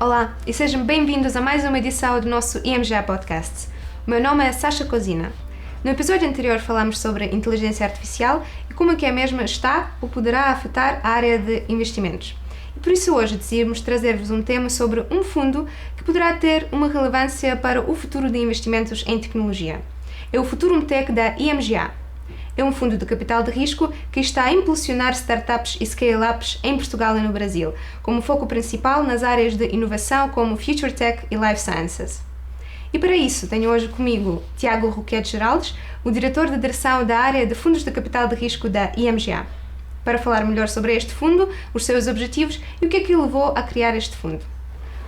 Olá e sejam bem-vindos a mais uma edição do nosso IMGA Podcast. O meu nome é Sasha Cozina. No episódio anterior falámos sobre inteligência artificial e como é que a mesma está ou poderá afetar a área de investimentos. E por isso hoje decidimos trazer-vos um tema sobre um fundo que poderá ter uma relevância para o futuro de investimentos em tecnologia. É o Futurum Tech da IMGA. É um fundo de capital de risco que está a impulsionar startups e scale-ups em Portugal e no Brasil, como foco principal nas áreas de inovação como Future Tech e Life Sciences. E para isso tenho hoje comigo Tiago Roquete Geraldes, o diretor de direção da área de fundos de capital de risco da IMGA, para falar melhor sobre este fundo, os seus objetivos e o que é que o levou a criar este fundo.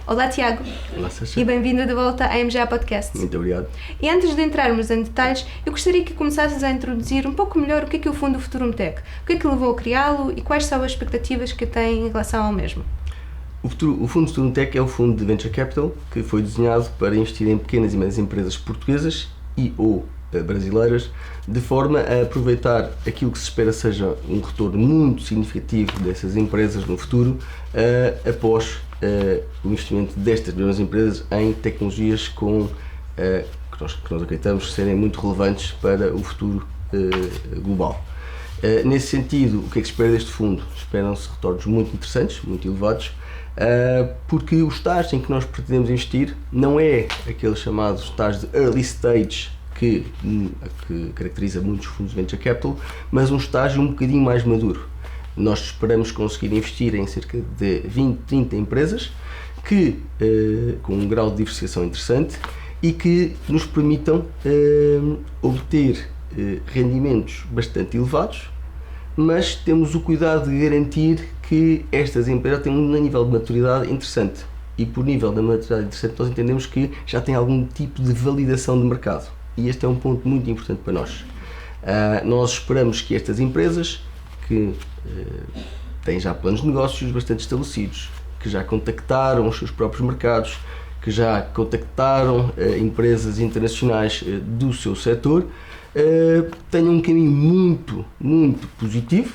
Olá Tiago. Olá Sasha. E bem-vindo de volta à IMGA Podcast. Muito obrigado. E antes de entrarmos em detalhes, eu gostaria que começasses a introduzir um pouco melhor o que é o fundo Futurum Tech, o que é que levou a criá-lo e quais são as expectativas que tem em relação ao mesmo. O fundo Futurum Tech é um fundo de Venture Capital que foi desenhado para investir em pequenas e médias empresas portuguesas e ou brasileiras, de forma a aproveitar aquilo que se espera seja um retorno muito significativo dessas empresas no futuro, após o investimento destas mesmas empresas em tecnologias que nós acreditamos serem muito relevantes para o futuro global. Nesse sentido, o que é que se espera deste fundo? Esperam-se retornos muito interessantes, muito elevados, porque o estágio em que nós pretendemos investir não é aquele chamado estágio de early stage que caracteriza muitos fundos de venture capital, mas um estágio um bocadinho mais maduro. Nós esperamos conseguir investir em cerca de 20, 30 empresas que, com um grau de diversificação interessante e que nos permitam obter rendimentos bastante elevados, mas temos o cuidado de garantir que estas empresas têm um nível de maturidade interessante. E por nível de maturidade interessante nós entendemos que já tem algum tipo de validação de mercado. E este é um ponto muito importante para nós. Nós esperamos que estas empresas que têm já planos de negócios bastante estabelecidos, que já contactaram os seus próprios mercados, que já contactaram empresas internacionais do seu setor, tenham um caminho muito, muito positivo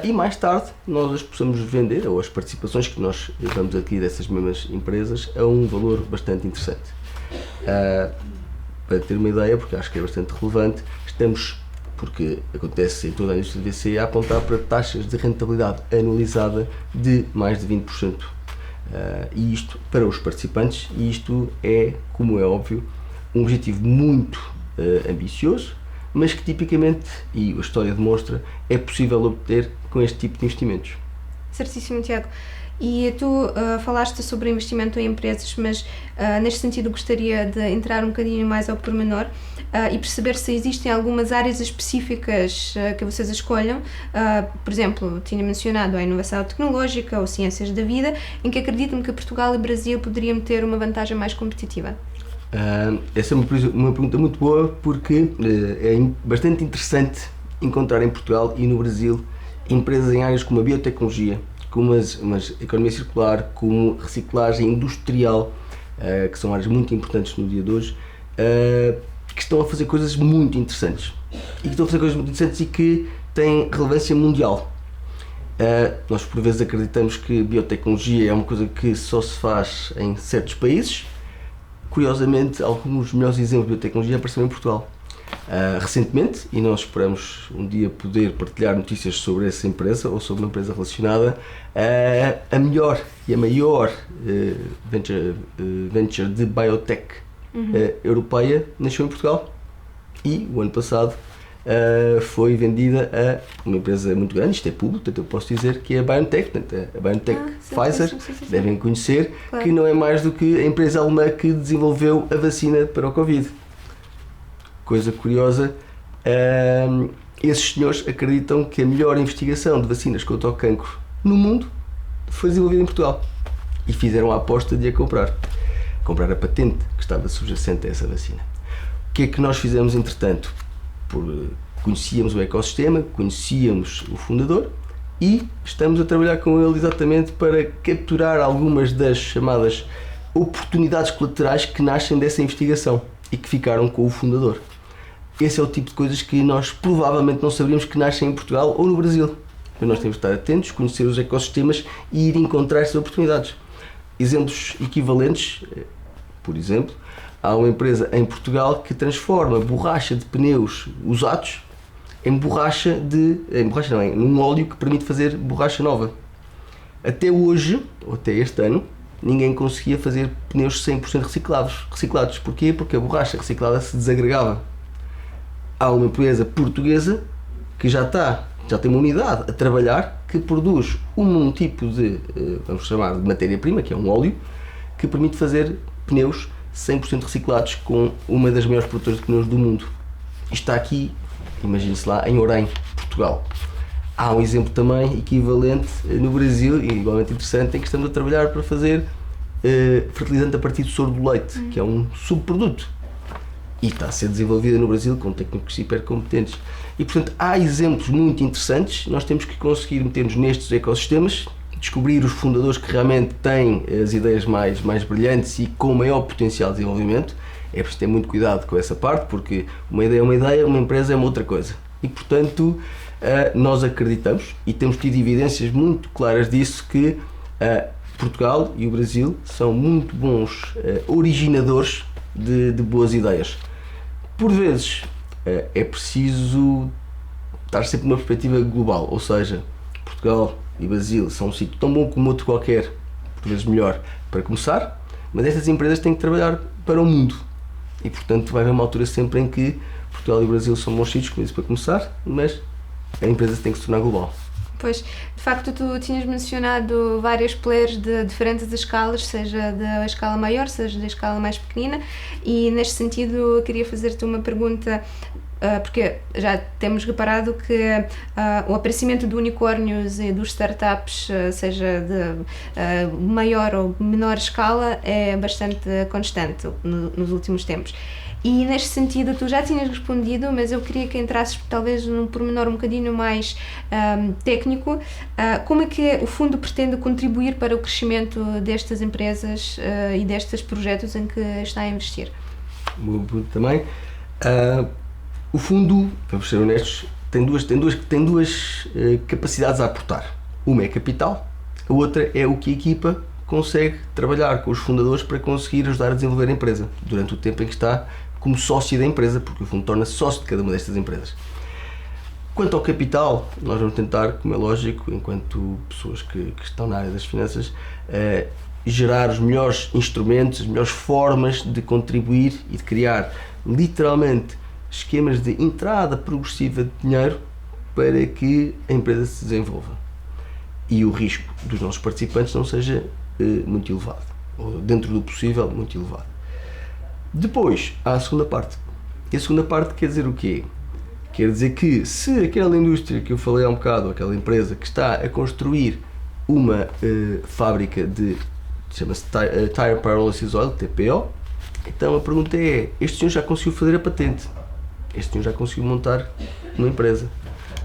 e mais tarde nós as possamos vender, ou as participações que nós vamos adquirir dessas mesmas empresas, a um valor bastante interessante. Para ter uma ideia, porque acho que é bastante relevante, porque acontece em toda a indústria de VC, a apontar para taxas de rentabilidade anualizada de mais de 20%. E isto para os participantes, e isto é, como é óbvio, um objetivo muito ambicioso, mas que tipicamente, e a história demonstra, é possível obter com este tipo de investimentos. Certíssimo, Tiago. E tu falaste sobre investimento em empresas, mas neste sentido gostaria de entrar um bocadinho mais ao pormenor e perceber se existem algumas áreas específicas que vocês escolham. Por exemplo, tinha mencionado a inovação tecnológica ou ciências da vida, em que acreditam que Portugal e Brasil poderiam ter uma vantagem mais competitiva. Essa é uma pergunta muito boa, porque é bastante interessante encontrar em Portugal e no Brasil empresas em áreas como a biotecnologia, como a economia circular, como reciclagem industrial, que são áreas muito importantes no dia de hoje, que estão a fazer coisas muito interessantes e que têm relevância mundial. Nós por vezes acreditamos que biotecnologia é uma coisa que só se faz em certos países. Curiosamente, alguns dos melhores exemplos de biotecnologia apareceram em Portugal recentemente, e nós esperamos um dia poder partilhar notícias sobre essa empresa ou sobre uma empresa relacionada. A melhor e a maior venture de biotech europeia nasceu em Portugal, e o ano passado foi vendida a uma empresa muito grande, isto é público, portanto eu posso dizer que é a BioNTech, a BioNTech Pfizer, devem conhecer, claro, que não é mais do que a empresa alemã que desenvolveu a vacina para o Covid. Coisa curiosa, esses senhores acreditam que a melhor investigação de vacinas contra o cancro no mundo foi desenvolvida em Portugal, e fizeram a aposta de a comprar a patente que estava subjacente a essa vacina. O que é que nós fizemos entretanto? Conhecíamos o ecossistema, conhecíamos o fundador e estamos a trabalhar com ele exatamente para capturar algumas das chamadas oportunidades colaterais que nascem dessa investigação e que ficaram com o fundador. Esse é o tipo de coisas que nós provavelmente não saberíamos que nascem em Portugal ou no Brasil. Mas nós temos de estar atentos, conhecer os ecossistemas e ir encontrar essas oportunidades. exemplos equivalentes, por exemplo, há uma empresa em Portugal que transforma borracha de pneus usados em num óleo que permite fazer borracha nova. Até hoje, ou até este ano, ninguém conseguia fazer pneus 100% reciclados. Porquê? Porque a borracha reciclada se desagregava. Há uma empresa portuguesa que já tem uma unidade a trabalhar que produz um tipo de, vamos chamar de matéria-prima, que é um óleo, que permite fazer pneus 100% reciclados com uma das maiores produtoras de pneus do mundo. Isto está aqui, imagine-se lá, em Orem, Portugal. Há um exemplo também equivalente no Brasil, e igualmente interessante, em que estamos a trabalhar para fazer fertilizante a partir do soro do leite, que é um subproduto. E está a ser desenvolvida no Brasil com técnicos hiper competentes. E, portanto, há exemplos muito interessantes. Nós temos que conseguir meter-nos nestes ecossistemas, descobrir os fundadores que realmente têm as ideias mais brilhantes e com maior potencial de desenvolvimento. É preciso ter muito cuidado com essa parte, porque uma ideia é uma ideia, uma empresa é uma outra coisa. E, portanto, nós acreditamos, e temos tido evidências muito claras disso, que Portugal e o Brasil são muito bons originadores de boas ideias. Por vezes é preciso estar sempre numa perspectiva global, ou seja, Portugal e Brasil são um sítio tão bom como outro qualquer, por vezes melhor, para começar, mas estas empresas têm que trabalhar para o mundo e, portanto, vai haver uma altura sempre em que Portugal e o Brasil são bons sítios, como disse, para começar, mas a empresa tem que se tornar global. Pois, de facto, tu tinhas mencionado vários players de diferentes escalas, seja da escala maior, seja da escala mais pequenina, e neste sentido eu queria fazer-te uma pergunta, porque já temos reparado que o aparecimento de unicórnios e dos startups, seja de maior ou menor escala, é bastante constante nos últimos tempos. E neste sentido tu já tinhas respondido, mas eu queria que entrasses talvez num pormenor um bocadinho mais técnico. Como é que o fundo pretende contribuir para o crescimento destas empresas e destes projetos em que está a investir? Boa pergunta também. O fundo, vamos ser honestos, tem duas capacidades a aportar. Uma é capital, a outra é o que a equipa consegue trabalhar com os fundadores para conseguir ajudar a desenvolver a empresa durante o tempo em que está como sócio da empresa, porque o fundo torna-se sócio de cada uma destas empresas. Quanto ao capital, nós vamos tentar, como é lógico, enquanto pessoas que estão na área das finanças, gerar os melhores instrumentos, as melhores formas de contribuir e de criar literalmente esquemas de entrada progressiva de dinheiro para que a empresa se desenvolva e o risco dos nossos participantes não seja muito elevado, ou dentro do possível muito elevado. Depois há a segunda parte, e a segunda parte quer dizer o quê? Quer dizer que se aquela indústria que eu falei há um bocado, aquela empresa que está a construir uma fábrica de, chama-se Tire Pyrolysis Oil, TPO, então a pergunta é, este senhor já conseguiu fazer a patente, este senhor já conseguiu montar uma empresa,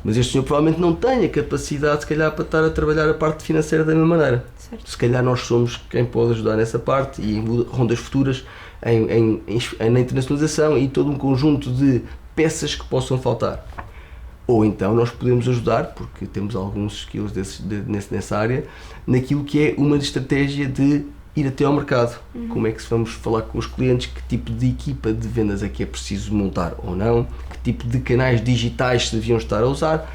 mas este senhor provavelmente não tem a capacidade, se calhar, para estar a trabalhar a parte financeira da mesma maneira. Certo. Se calhar nós somos quem pode ajudar nessa parte e em rondas futuras, na internacionalização e todo um conjunto de peças que possam faltar. Ou então nós podemos ajudar, porque temos alguns skills nessa área, naquilo que é uma estratégia de ir até ao mercado. Como é que vamos falar com os clientes, que tipo de equipa de vendas é que é preciso montar ou não, que tipo de canais digitais se deviam estar a usar.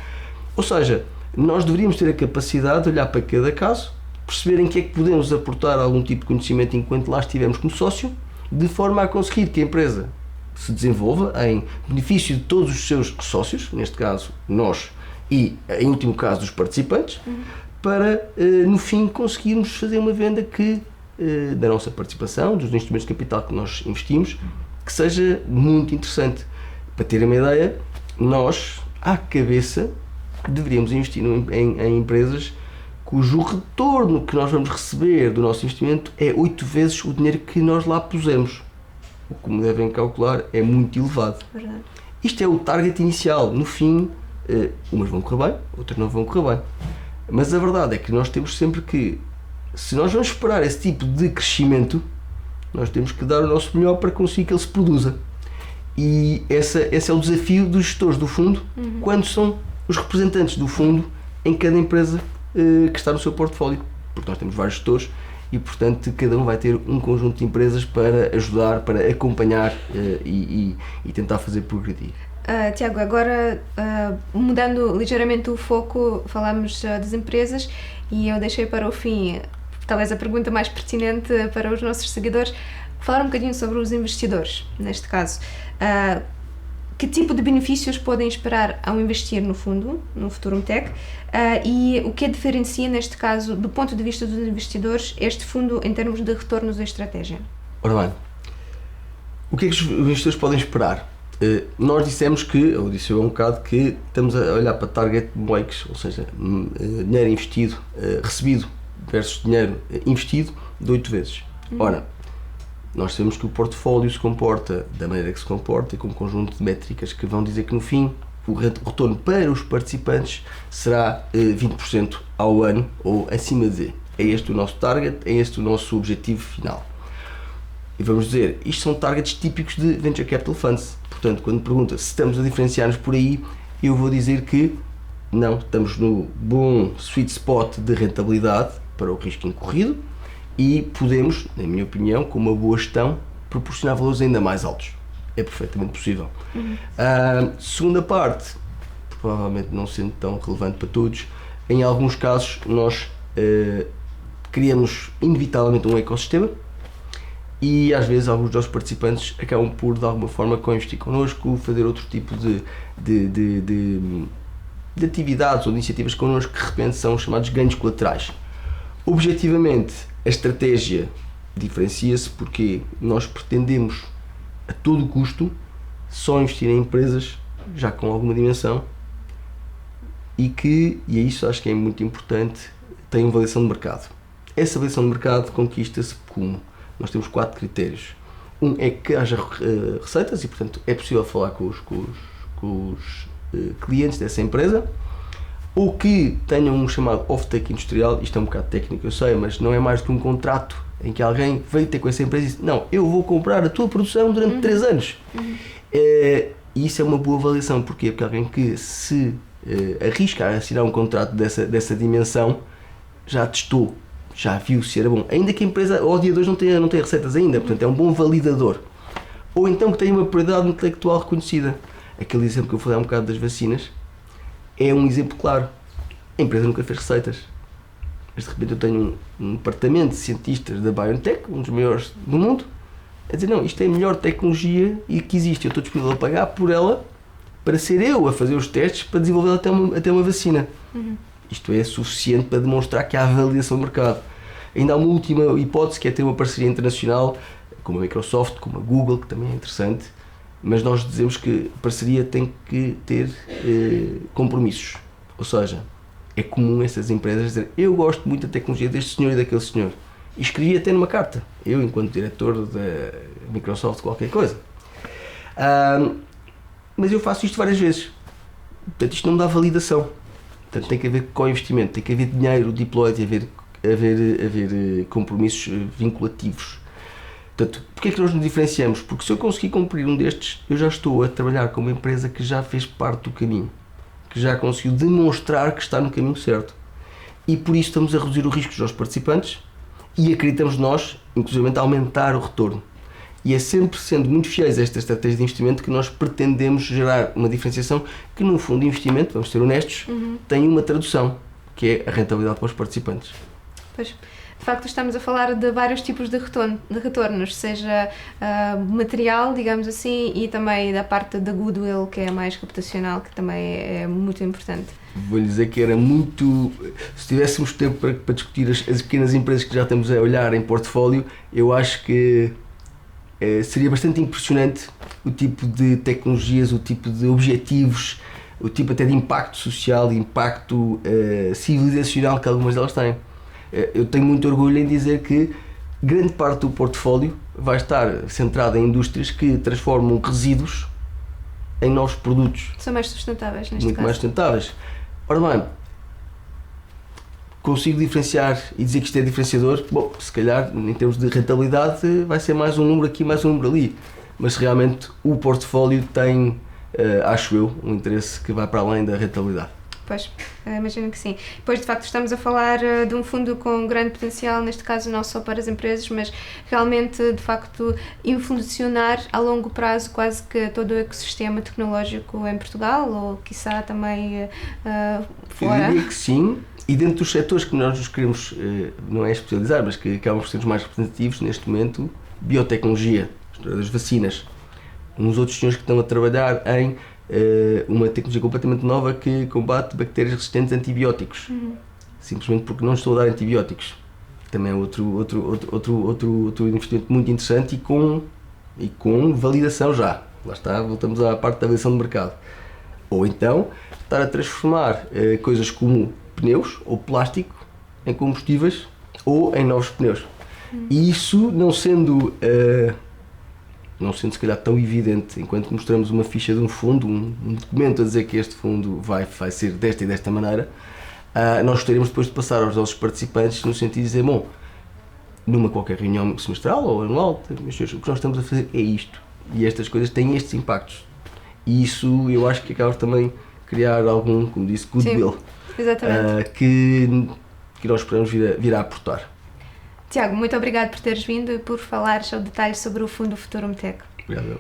Ou seja, nós deveríamos ter a capacidade de olhar para cada caso, perceber em que é que podemos aportar algum tipo de conhecimento enquanto lá estivermos como sócio, de forma a conseguir que a empresa se desenvolva em benefício de todos os seus sócios, neste caso nós e, em último caso, dos participantes, para, no fim, conseguirmos fazer uma venda que, da nossa participação, dos instrumentos de capital que nós investimos, que seja muito interessante. Para terem uma ideia, nós, à cabeça, deveríamos investir em empresas cujo retorno que nós vamos receber do nosso investimento é 8 vezes o dinheiro que nós lá pusemos. O que, como devem calcular, é muito elevado. Verdade. Isto é o target inicial. No fim, umas vão correr bem, outras não vão correr bem. Mas a verdade é que nós temos sempre que, se nós vamos esperar esse tipo de crescimento, nós temos que dar o nosso melhor para conseguir que ele se produza. E esse é o desafio dos gestores do fundo, quando são os representantes do fundo em cada empresa que está no seu portfólio. Porque nós temos vários gestores e, portanto, cada um vai ter um conjunto de empresas para ajudar, para acompanhar e tentar fazer progredir. Tiago, agora mudando ligeiramente o foco, falamos das empresas e eu deixei para o fim, talvez a pergunta mais pertinente para os nossos seguidores, falar um bocadinho sobre os investidores, neste caso. Que tipo de benefícios podem esperar ao investir no fundo, no Futurum Tech, e o que diferencia, neste caso, do ponto de vista dos investidores, este fundo em termos de retornos da estratégia? Ora bem, o que é que os investidores podem esperar? Nós dissemos que, ou disse eu há um bocado, que estamos a olhar para target MOICs, ou seja, dinheiro investido, recebido versus dinheiro investido, de 8 vezes. Ora, nós sabemos que o portfólio se comporta da maneira que se comporta e com um conjunto de métricas que vão dizer que no fim o retorno para os participantes será 20% ao ano ou acima de. É este o nosso target, é este o nosso objetivo final. E vamos dizer, isto são targets típicos de Venture Capital Funds. Portanto, quando me pergunta se estamos a diferenciar-nos por aí, eu vou dizer que não, estamos no bom sweet spot de rentabilidade para o risco incorrido e podemos, na minha opinião, com uma boa gestão, proporcionar valores ainda mais altos. É perfeitamente possível. Segunda parte, provavelmente não sendo tão relevante para todos, em alguns casos nós criamos inevitavelmente um ecossistema e às vezes alguns dos nossos participantes acabam por de alguma forma co-investir connosco, fazer outro tipo de atividades ou de iniciativas connosco que de repente são chamados ganhos colaterais. Objetivamente, a estratégia diferencia-se porque nós pretendemos a todo custo só investir em empresas já com alguma dimensão e isso acho que é muito importante, tem uma avaliação de mercado. Essa avaliação de mercado conquista-se como? Nós temos 4 critérios. Um é que haja receitas e, portanto, é possível falar com os clientes dessa empresa, ou que tenham um chamado off-take industrial. Isto é um bocado técnico, eu sei, mas não é mais do que um contrato em que alguém veio ter com essa empresa e disse: não, eu vou comprar a tua produção durante 3 anos. E isso é uma boa avaliação. Porquê? Porque alguém que se arrisca a assinar um contrato dessa dimensão já testou, já viu se era bom, ainda que a empresa ao dia 2 não tenha receitas ainda, portanto é um bom validador. Ou então que tenha uma propriedade intelectual reconhecida. Aquele exemplo que eu falei há um bocado das vacinas é um exemplo claro. A empresa nunca fez receitas, mas de repente eu tenho um departamento de cientistas da BioNTech, um dos maiores do mundo, a dizer: não, isto é a melhor tecnologia e que existe, eu estou disponível a pagar por ela para ser eu a fazer os testes para desenvolver até uma vacina. Isto é suficiente para demonstrar que há avaliação do mercado. Ainda há uma última hipótese, que é ter uma parceria internacional, como a Microsoft, como a Google, que também é interessante, mas nós dizemos que a parceria tem que ter compromissos. Ou seja, é comum essas empresas dizer: eu gosto muito da tecnologia deste senhor e daquele senhor. E escrevi até numa carta, eu enquanto diretor da Microsoft, qualquer coisa. Mas eu faço isto várias vezes. Portanto, isto não dá validação. Portanto, tem que haver co-investimento, tem que haver dinheiro deployed, haver compromissos vinculativos. Portanto, porquê é que nós nos diferenciamos? Porque se eu conseguir cumprir um destes, eu já estou a trabalhar com uma empresa que já fez parte do caminho, que já conseguiu demonstrar que está no caminho certo. E por isso estamos a reduzir o risco dos nossos participantes e acreditamos nós, inclusive, a aumentar o retorno. E é sempre sendo muito fiéis a esta estratégia de investimento que nós pretendemos gerar uma diferenciação que, no fundo, de investimento, vamos ser honestos, tem uma tradução, que é a rentabilidade para os participantes. Pois, de facto, estamos a falar de vários tipos de retornos, seja material, digamos assim, e também da parte da goodwill, que é mais reputacional, que também é muito importante. Vou-lhe dizer que era muito... Se tivéssemos tempo para discutir as pequenas empresas que já estamos a olhar em portfólio, eu acho que seria bastante impressionante o tipo de tecnologias, o tipo de objetivos, o tipo até de impacto social, de impacto civilizacional que algumas delas têm. Eu tenho muito orgulho em dizer que grande parte do portfólio vai estar centrada em indústrias que transformam resíduos em novos produtos. São mais sustentáveis, neste caso. Muito mais sustentáveis. Ora bem, consigo diferenciar e dizer que isto é diferenciador? Bom, se calhar em termos de rentabilidade vai ser mais um número aqui, mais um número ali. Mas realmente o portfólio tem, acho eu, um interesse que vai para além da rentabilidade. Pois, imagino que sim. Pois, de facto, estamos a falar de um fundo com grande potencial, neste caso não só para as empresas, mas realmente, de facto, influenciar a longo prazo quase que todo o ecossistema tecnológico em Portugal, ou quiçá também fora. Eu diria que sim, e dentro dos setores que nós nos queremos, não é especializar, mas que acabam por ser os mais representativos neste momento, biotecnologia, das vacinas. Uns outros senhores que estão a trabalhar em uma tecnologia completamente nova que combate bactérias resistentes a antibióticos, simplesmente porque não estou a dar antibióticos. Também é outro investimento muito interessante e com validação já. Lá está, voltamos à parte da validação do mercado. Ou então, estar a transformar coisas como pneus ou plástico em combustíveis ou em novos pneus. E isso não sendo se calhar tão evidente, enquanto mostramos uma ficha de um fundo, um documento a dizer que este fundo vai ser desta e desta maneira, nós gostaríamos depois de passar aos nossos participantes no sentido de dizer, bom, numa qualquer reunião semestral ou anual, meus senhores, o que nós estamos a fazer é isto, e estas coisas têm estes impactos. E isso eu acho que acaba também criar algum, como disse, goodwill, que nós esperamos vir a aportar. Tiago, muito obrigado por teres vindo e por falares ao detalhe sobre o Fundo Futurum Tech. Obrigado.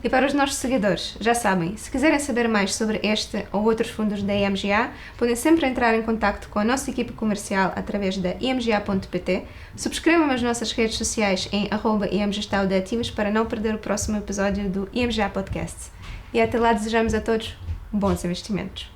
E para os nossos seguidores, já sabem, se quiserem saber mais sobre este ou outros fundos da IMGA, podem sempre entrar em contacto com a nossa equipe comercial através da imga.pt, subscrevam as nossas redes sociais em @imgestaudativos para não perder o próximo episódio do IMGA Podcast. E até lá desejamos a todos bons investimentos.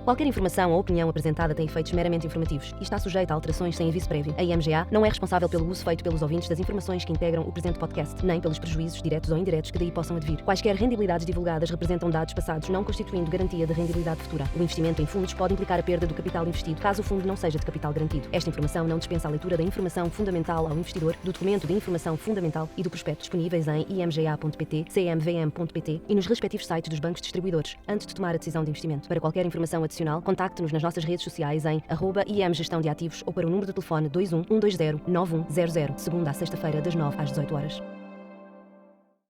Qualquer informação ou opinião apresentada tem efeitos meramente informativos e está sujeita a alterações sem aviso prévio. A IMGA não é responsável pelo uso feito pelos ouvintes das informações que integram o presente podcast, nem pelos prejuízos diretos ou indiretos que daí possam advir. Quaisquer rendibilidades divulgadas representam dados passados, não constituindo garantia de rendibilidade futura. O investimento em fundos pode implicar a perda do capital investido, caso o fundo não seja de capital garantido. Esta informação não dispensa a leitura da informação fundamental ao investidor, do documento de informação fundamental e do prospecto disponíveis em imga.pt, cmvm.pt e nos respectivos sites dos bancos distribuidores, antes de tomar a decisão de investimento. Para qualquer informação adicional, contacte-nos nas nossas redes sociais em @imgestão-de-ativos ou para o número de telefone 21 120 9100, segunda a sexta-feira das 9 às 18 horas.